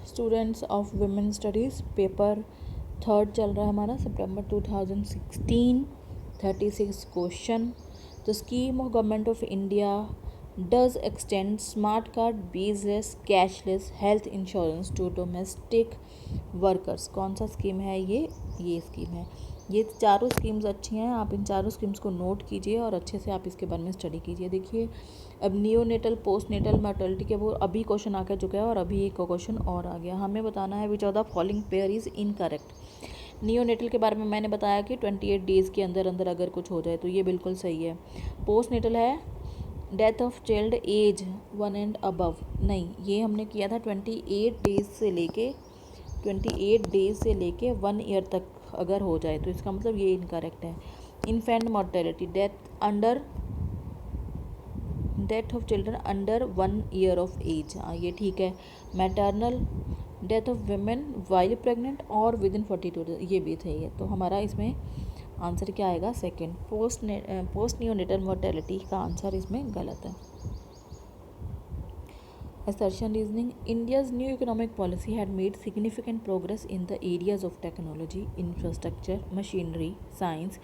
Students of women studies paper third चल रहा है हमारा सितंबर 2016। 36 question. The scheme of government of India does extend smart card baseless cashless health insurance to domestic workers. कौन सा scheme है ये स्कीम है। ये चारों स्कीम्स अच्छी हैं, आप इन चारों स्कीम्स को नोट कीजिए और अच्छे से आप इसके बारे में स्टडी कीजिए। देखिए अब नियोनेटल पोस्ट नेटल मर्टलिटी के वो अभी क्वेश्चन आ चुका है और अभी एक क्वेश्चन और आ गया। हमें बताना है which of the following pair is incorrect. Neonatal के बारे में मैंने बताया कि 28 डेज़ के अंदर अंदर अगर कुछ हो जाए तो ये बिल्कुल सही है। पोस्ट नेटल है death of child as 1 and above, नहीं ये हमने किया था 28 डेज़ से लेके 1 ईयर तक अगर हो जाए तो इसका मतलब ये इनकरेक्ट है। Infant mortality death of children under 1 year of age, ये ठीक है। Maternal death of women while pregnant और विद इन 42 डेज, ये भी सही है। तो हमारा इसमें आंसर क्या आएगा सेकंड। पोस्ट नियोनेटल मोर्टेलिटी का आंसर इसमें गलत है। Assertion reasoning. India's new economic policy had made significant progress in the areas of technology, infrastructure, machinery, science,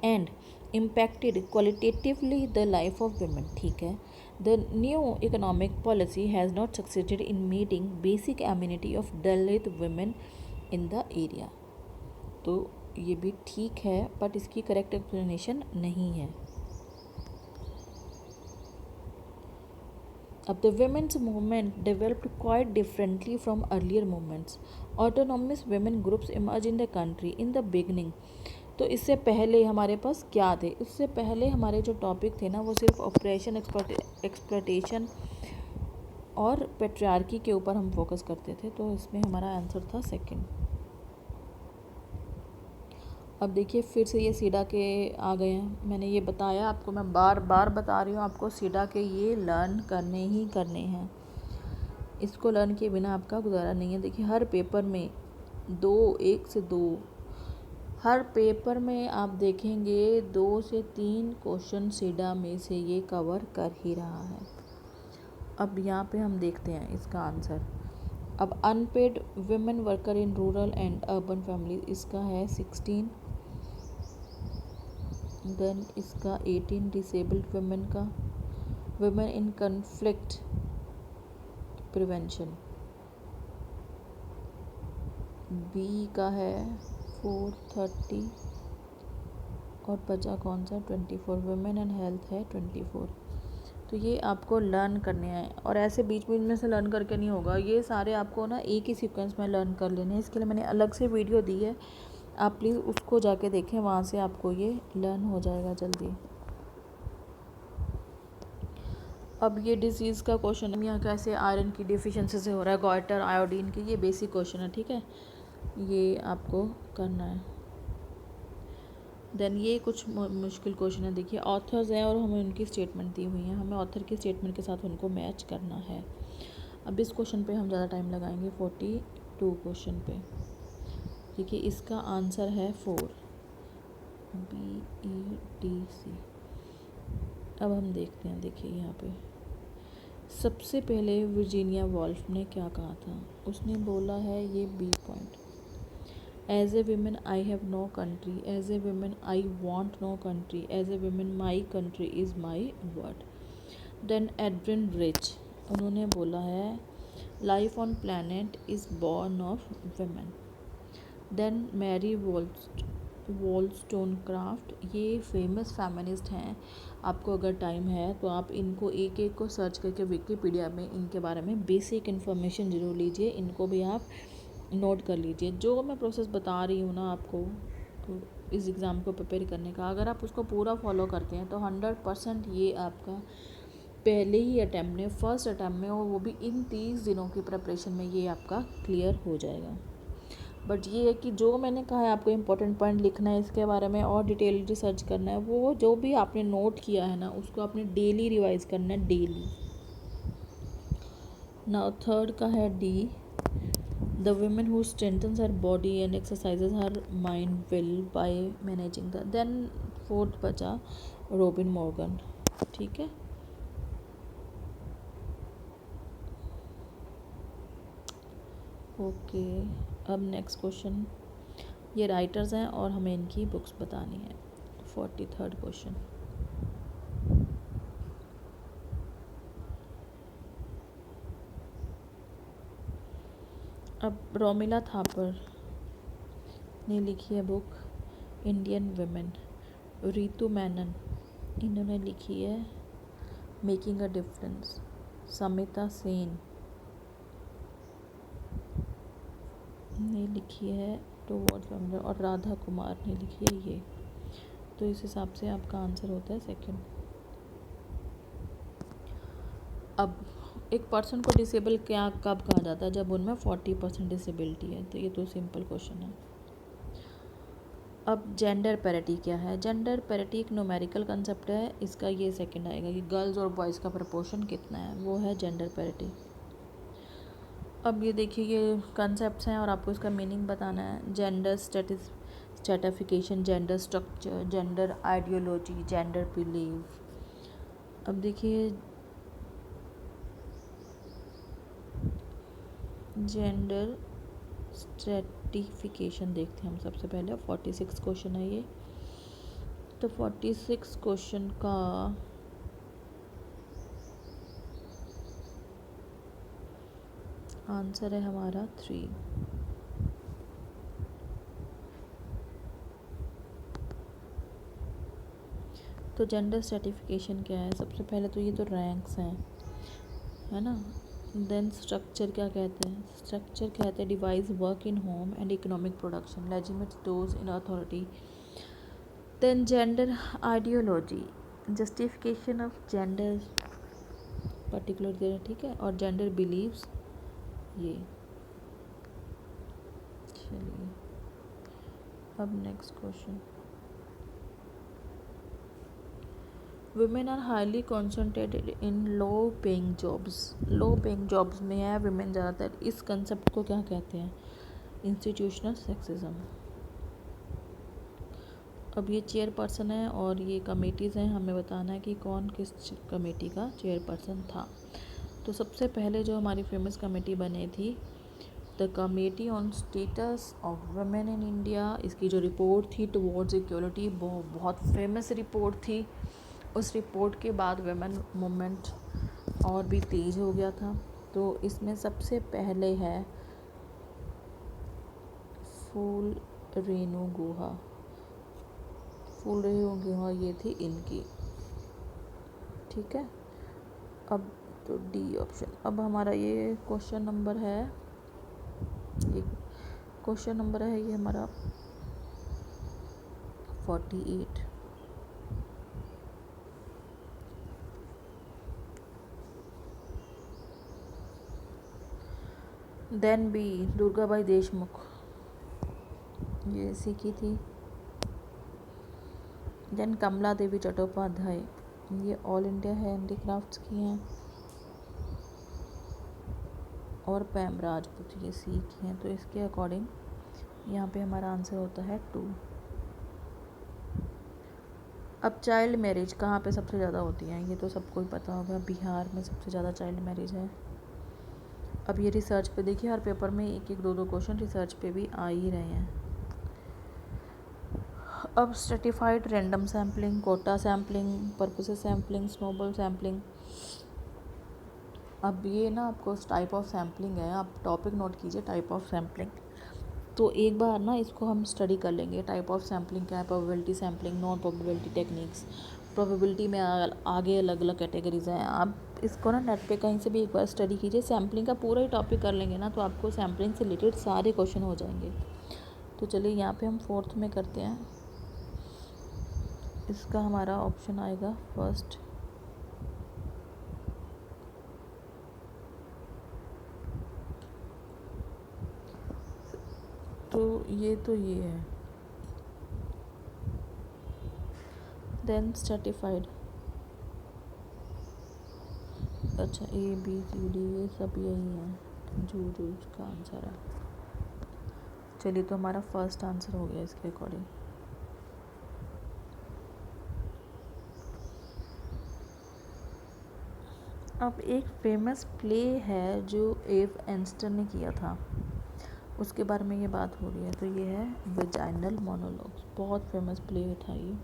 and impacted qualitatively the life of women. ठीक है. The new economic policy has not succeeded in meeting basic amenity of Dalit women in the area. तो ये भी ठीक है but इसकी correct explanation नहीं है। अब the women's movement developed quite differently from earlier movements. Autonomous women groups emerged in the country in the beginning. तो इससे पहले हमारे पास क्या थे? इससे पहले हमारे जो टॉपिक थे ना वो सिर्फ ऑपरेशन एक्सप्लॉयटेशन और पेट्रियार्की के ऊपर हम फोकस करते थे, तो इसमें हमारा आंसर था सेकंड। अब देखिए फिर से ये सीडा के आ गए हैं। मैंने ये बताया आपको, मैं बार बार बता रही हूँ आपको, सीडा के ये लर्न करने ही करने हैं। इसको लर्न किए बिना आपका गुजारा नहीं है। देखिए हर पेपर में 1 से 2 हर पेपर में आप देखेंगे 2 से 3 क्वेश्चन सीडा में से ये कवर कर ही रहा है। अब यहाँ पे हम देखते हैं इसका आंसर। अब unpaid women worker in rural and urban family, इसका है 16। देन इसका 18 डिसेबल्ड वुमेन का, women in conflict prevention, B का है 430 और बचा कौन सा 24, वुमेन एंड हेल्थ है 24। तो ये आपको लर्न करने हैं और ऐसे बीच बीच में से लर्न करके नहीं होगा, ये सारे आपको ना एक ही सीक्वेंस में लर्न कर लेने हैं। इसके लिए मैंने अलग से वीडियो दी है, आप प्लीज़ उसको जाके देखें, वहाँ से आपको ये लर्न हो जाएगा जल्दी। अब ये डिजीज़ का क्वेश्चन है, यहाँ कैसे आयरन की डिफिशिएंसी से हो रहा है, गॉइटर आयोडीन की, ये बेसिक क्वेश्चन है, ठीक है, ये आपको करना है। देन ये कुछ मुश्किल क्वेश्चन है। देखिए ऑथर्स हैं और हमें उनकी स्टेटमेंट दी हुई है, हमें ऑथर की स्टेटमेंट के साथ उनको मैच करना है। अब इस क्वेश्चन पे हम ज़्यादा टाइम लगाएंगे 42 क्वेश्चन पे। देखिए इसका आंसर है 4, BEDC। अब हम देखते हैं, देखिए यहाँ पे सबसे पहले वर्जीनिया वॉल्फ ने क्या कहा था, उसने बोला है ये B point, as a women I have no country, as a women I want no country, as a women my country is my word. Then Edwin Rich, उन्होंने बोला है life on planet is born of women। Then Mary Wollstonecraft, ये famous feminist हैं। आपको अगर time है तो आप इनको एक एक को सर्च करके विकीपीडिया में इनके बारे में बेसिक इन्फॉर्मेशन ज़रूर लीजिए, इनको भी आप नोट कर लीजिए। जो मैं प्रोसेस बता रही हूँ ना आपको इस एग्ज़ाम को प्रिपेयर करने का, अगर आप उसको पूरा फॉलो करते हैं तो 100% ये आपका पहले ही अटैम्प्ट में, फर्स्ट अटैम्प्ट में, और वो भी इन 30 दिनों की प्रिपरेशन में ये आपका क्लियर हो जाएगा। बट ये है कि जो मैंने कहा है आपको इम्पोर्टेंट पॉइंट लिखना है इसके बारे में और डिटेल रिसर्च करना है, वो जो भी आपने नोट किया है ना उसको आपने डेली रिवाइज करना है, डेली। नाउ थर्ड का है D, the women who strengthens her body and exercises her mind will by managing the. Then fourth बचा रॉबिन मॉर्गन, ठीक है। ओके, अब नेक्स्ट क्वेश्चन, ये राइटर्स हैं और हमें इनकी बुक्स बतानी है। 43rd क्वेश्चन, अब रोमिला थापर ने लिखी है book Indian women. Ritu Menon, इन्होंने लिखी है making a difference. Samita Sen ने लिखी है टुवर्ड्स वंडर, और राधा कुमार ने लिखी है ये। तो इस हिसाब से आपका आंसर होता है सेकंड। अब एक पर्सन को डिसेबल क्या कब कहा जाता है? जब उनमें 40% डिसेबिलिटी है। तो ये तो सिंपल क्वेश्चन है। अब जेंडर पैरिटी क्या है? जेंडर पैरिटी एक न्यूमेरिकल कंसेप्ट है, इसका ये सेकंड आएगा कि गर्ल्स और बॉयज़ का प्रपोर्शन कितना है, वो है जेंडर पैरिटी। अब ये देखिए, ये कंसेप्ट्स हैं और आपको इसका मीनिंग बताना है। Gender stratification, gender structure, gender ideology, gender believe. अब देखिए, जेंडर स्ट्रेटिफिकेशन देखते हैं हम सबसे पहले। 46 क्वेश्चन है ये। तो 46 क्वेश्चन का आंसर है हमारा 3। तो जेंडर स्ट्रेटिफिकेशन क्या है? सबसे पहले तो ये तो रैंक्स हैं, है ना। देन स्ट्रक्चर क्या कहते हैं? स्ट्रक्चर कहते हैं device work in home and economic production, legitimate those in authority. Then gender ideology, justification of gender particular दे रहा, ठीक है। और जेंडर बिलीव्स, ये। चलिए, अब next question, women are highly concentrated in low paying jobs. Low paying jobs में है वुमेन ज़्यादातर। इस कंसेप्ट को क्या कहते हैं? Institutional sexism. अब ये चेयरपर्सन है और ये कमेटीज़ हैं, हमें बताना है कि कौन किस कमेटी का चेयरपर्सन था। तो सबसे पहले जो हमारी फेमस कमेटी बनी थी, the committee on status of women in India. इसकी जो रिपोर्ट थी टुवर्ड्स इक्वलिटी, बहुत फेमस रिपोर्ट थी। उस रिपोर्ट के बाद वुमेन मूवमेंट और भी तेज़ हो गया था। तो इसमें सबसे पहले है फूल रेणु गुहा। फूल रेणु गुहा ये थी इनकी, ठीक है। अब तो डी ऑप्शन। अब हमारा ये क्वेश्चन नंबर है, ये क्वेश्चन नंबर है ये हमारा 48। देन बी, दुर्गाबाई देशमुख, ये इसी की थी। देन कमला देवी चट्टोपाध्याय, ये ऑल इंडिया हैंडीक्राफ्ट्स की हैं। और पैम राजपूत, ये सी की हैं। तो इसके अकॉर्डिंग यहाँ पे हमारा आंसर होता है 2। अब चाइल्ड मैरिज कहाँ पे सबसे ज़्यादा होती है? ये तो सबको ही पता होगा, बिहार में सबसे ज़्यादा चाइल्ड मैरिज है। अब ये रिसर्च पे देखिए, हर पेपर में एक एक दो दो क्वेश्चन रिसर्च पे भी आ ही रहे हैं। अब stratified random sampling, quota sampling, purposive sampling, snowball sampling. अब ये ना आपको टाइप ऑफ सैम्पलिंग है, आप टॉपिक नोट कीजिए, टाइप ऑफ सैम्पलिंग। तो एक बार ना इसको हम स्टडी कर लेंगे, टाइप ऑफ सैम्पलिंग क्या है, probability sampling, non probability techniques. Probability में आगे अलग अलग कैटेगरीज हैं। आप इसको ना नेट पे कहीं से भी एक बार स्टडी कीजिए, सैम्पलिंग का पूरा ही टॉपिक कर लेंगे ना, तो आपको सैम्पलिंग से रिलेटेड सारे क्वेश्चन हो जाएंगे। तो चलिए यहाँ पे हम 4th में करते हैं। इसका हमारा ऑप्शन आएगा फर्स्ट। तो ये है। देन स्ट्रेटिफाइड, अच्छा ए बी सी डी ये सब यही है जो इसका आंसर है। चलिए, तो हमारा फर्स्ट आंसर हो गया इसके अकॉर्डिंग। अब एक फेमस प्ले है जो एव एंस्टन ने किया था, उसके बारे में ये बात हो रही है। तो ये है वेजाइनल मोनोलॉग्स, बहुत फेमस प्ले था ये।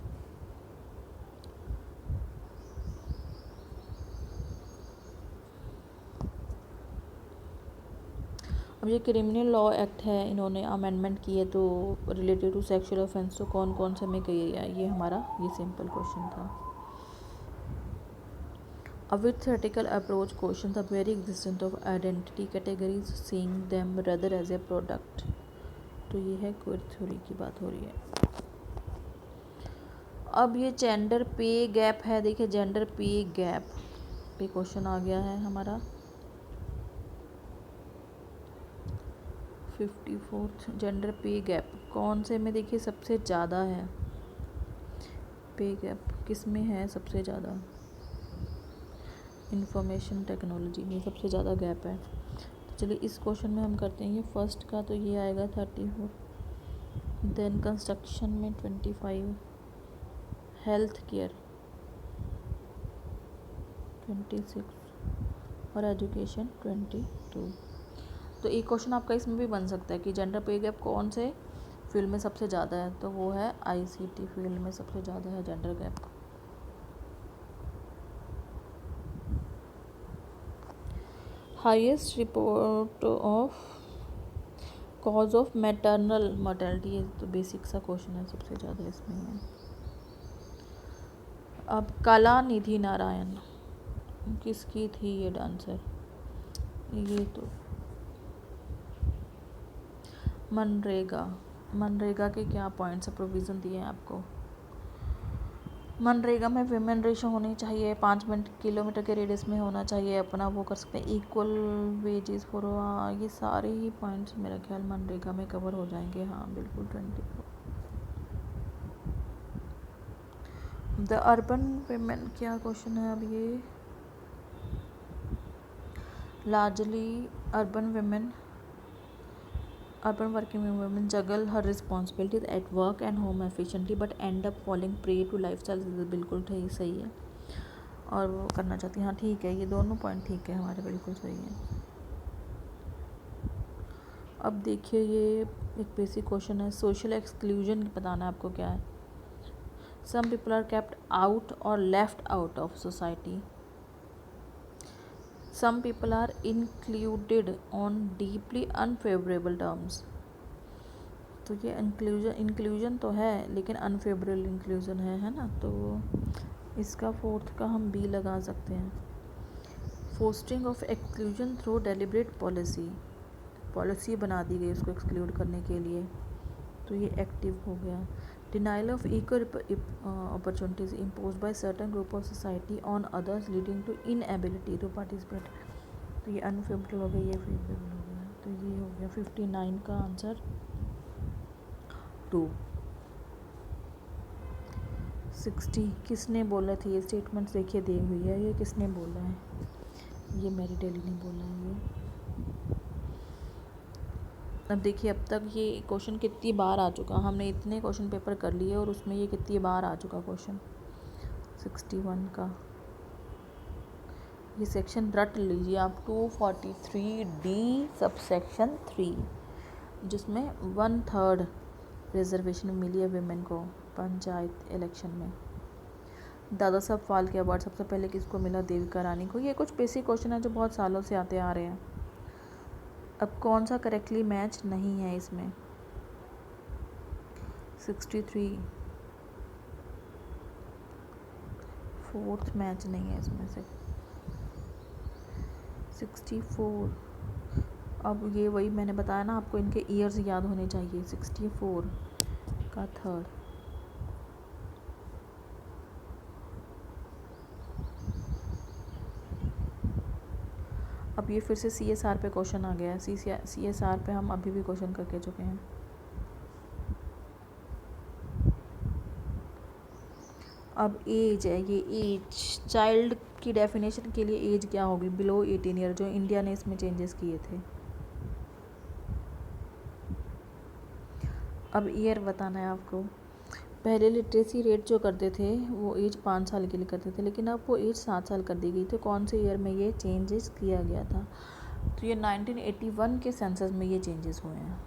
अब ये क्रिमिनल लॉ एक्ट है, इन्होंने अमेंडमेंट की है, तो रिलेटेड टू सेक्सुअल ऑफेंस तो कौन कौन से में कही है, ये हमारा ये सिंपल क्वेश्चन था। A with theoretical approach questions the very existence of identity categories, seeing them rather as a product। तो ये है क्वियर थ्योरी की बात हो रही है। अब ये जेंडर पे गैप है, देखिए जेंडर पे गैप पे क्वेश्चन आ गया है हमारा 54th। जेंडर पे गैप कौन से में देखिए सबसे ज़्यादा है, पे गैप किस में है सबसे ज़्यादा, इंफॉर्मेशन टेक्नोलॉजी में सबसे ज़्यादा गैप है। तो चलिए इस क्वेश्चन में हम करते हैं ये फर्स्ट का, तो ये आएगा 34, देन कंस्ट्रक्शन में 25, हेल्थ केयर 26 और एजुकेशन 22। तो एक क्वेश्चन आपका इसमें भी बन सकता है कि जेंडर पे गैप कौन से फील्ड में सबसे ज़्यादा है, तो वो है आईसीटी फील्ड में सबसे ज़्यादा है gender gap. Highest report of cause of maternal mortality, ये तो बेसिक सा क्वेश्चन है, सबसे ज़्यादा इसमें है। अब कलानिधि नारायण किसकी थी ये डांसर, ये तो मनरेगा के क्या पॉइंट्स ऑफ प्रोविज़न दिए हैं आपको। मनरेगा में विमेन रेशो होनी चाहिए, 5 किलोमीटर के रेडियस में होना चाहिए, अपना वो कर सकते हैं, इक्वल वेजेस फॉर, ये सारे ही पॉइंट्स मेरा ख्याल मनरेगा में कवर हो जाएंगे। हाँ बिल्कुल 24। द अर्बन विमेन क्या क्वेश्चन है अब ये, largely urban working women juggle her responsibilities at work and home efficiently but end up falling prey to lifestyle, बिल्कुल सही है, और वो करना चाहती हैं। हाँ ठीक है, ये दोनों पॉइंट ठीक है हमारे, बिल्कुल सही है। अब देखिए ये एक बेसिक क्वेश्चन है, सोशल एक्सक्लूजन बताना है आपको क्या है। Some people are kept out और left out of society, some people are included on deeply unfavorable terms। तो ये इंक्लूजन तो है लेकिन अनफेवरेबल इंक्लूजन है ना, तो इसका फोर्थ का हम बी लगा सकते हैं। Fostering of exclusion through deliberate policy बना दी गई उसको एक्सक्लूड करने के लिए, तो ये एक्टिव हो गया। Denial of equal opportunities impose by certain group of society on others leading to inability to participate, तो ये अनफेवरेबल हो गया, ये फेवरेबल हो गया, तो ये हो गया 59 का आंसर 2। 60 किसने बोला थी, ये स्टेटमेंट्स देखिए दी हुई है, ये किसने बोला है, ये मेरी डेली ने बोला है ये। अब देखिए अब तक ये क्वेश्चन कितनी बार आ चुका, हमने इतने क्वेश्चन पेपर कर लिए और उसमें ये कितनी बार आ चुका क्वेश्चन 61 का। ये सेक्शन रट लीजिए आप, 243D सबसेक्शन 3, जिसमें 1/3 रिजर्वेशन मिली है विमेन को पंचायत इलेक्शन में। दादा साहब फाल्के अवार्ड सबसे पहले किसको मिला, देविका रानी को। ये कुछ बेसिक क्वेश्चन है जो बहुत सालों से आते आ रहे हैं। अब कौन सा करेक्टली मैच नहीं है इसमें, 63 फोर्थ मैच नहीं है इसमें से, 64। अब ये वही मैंने बताया ना आपको, इनके ईयर्स याद होने चाहिए, 64 का 3rd। अब ये फिर से CSR पे क्वेश्चन आ गया है, CSR पे हम अभी भी क्वेश्चन करके चुके हैं। अब एज है, ये एज चाइल्ड की डेफिनेशन के लिए एज क्या होगी, बिलो 18 ईयर, जो इंडिया ने इसमें चेंजेस किए थे। अब ईयर बताना है आपको। पहले लिटरेसी रेट जो करते थे वो एज 5 साल के लिए करते थे, लेकिन अब वो एज 7 साल कर दी गई। तो कौन से ईयर में ये चेंजेस किया गया था, तो ये 1981 के सेंसस में ये चेंजेस हुए हैं।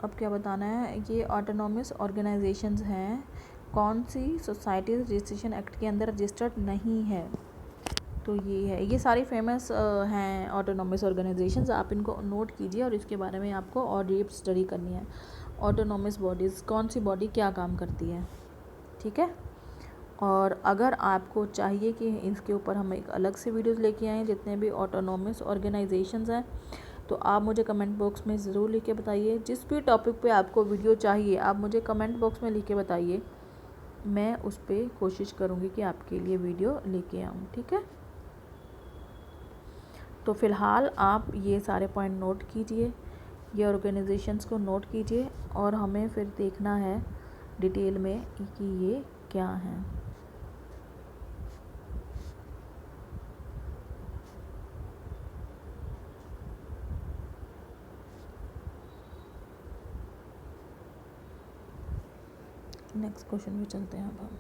अब क्या बताना है, ये ऑटोनॉमस ऑर्गेनाइजेशंस हैं, कौन सी सोसाइटीज़ रजिस्ट्रेशन एक्ट के अंदर रजिस्टर्ड नहीं है। तो ये है, ये सारी फेमस हैं ऑटोनॉमस ऑर्गेनाइजेशंस, आप इनको नोट कीजिए और इसके बारे में आपको और डीप स्टडी करनी है। ऑटोनॉमस बॉडीज़, कौन सी बॉडी क्या काम करती है, ठीक है। और अगर आपको चाहिए कि इसके ऊपर हम एक अलग से वीडियोस लेके आएँ जितने भी ऑटोनॉमस ऑर्गेनाइजेशंस हैं, तो आप मुझे कमेंट बॉक्स में ज़रूर लिख के बताइए। जिस भी टॉपिक पे आपको वीडियो चाहिए आप मुझे कमेंट बॉक्स में लिख के बताइए, मैं उस पर कोशिश करूँगी कि आपके लिए वीडियो लेके आऊँ, ठीक है। तो फ़िलहाल आप ये सारे पॉइंट नोट कीजिए, ये ऑर्गेनाइजेशंस को नोट कीजिए और हमें फिर देखना है डिटेल में कि ये क्या हैं। नेक्स्ट क्वेश्चन में चलते हैं अब हम।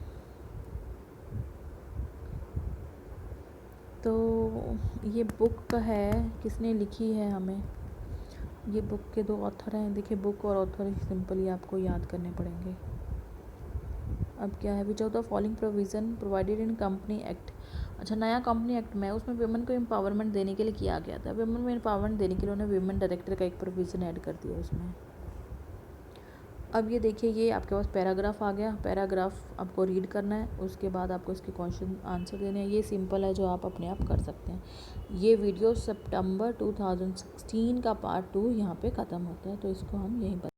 तो ये बुक है, किसने लिखी है हमें, ये बुक के 2 ऑथर हैं। देखिए बुक और ऑथर सिंपली आपको याद करने पड़ेंगे। अब क्या है, which of the following provision provided in company act. अच्छा, नया कंपनी एक्ट में उसमें वुमेन को एम्पावरमेंट देने के लिए किया गया था। वुमेन में एम्पावरमेंट देने के लिए उन्होंने वुमेन डायरेक्टर का एक प्रोविज़न ऐड कर दिया उसमें। अब ये देखिए, ये आपके पास पैराग्राफ आ गया, पैराग्राफ आपको रीड करना है, उसके बाद आपको इसके क्वेश्चन आंसर देने हैं। ये सिंपल है, जो आप अपने आप कर सकते हैं। ये वीडियो सितंबर 2016 का पार्ट 2 यहाँ पे ख़त्म होता है, तो इसको हम यहीं पर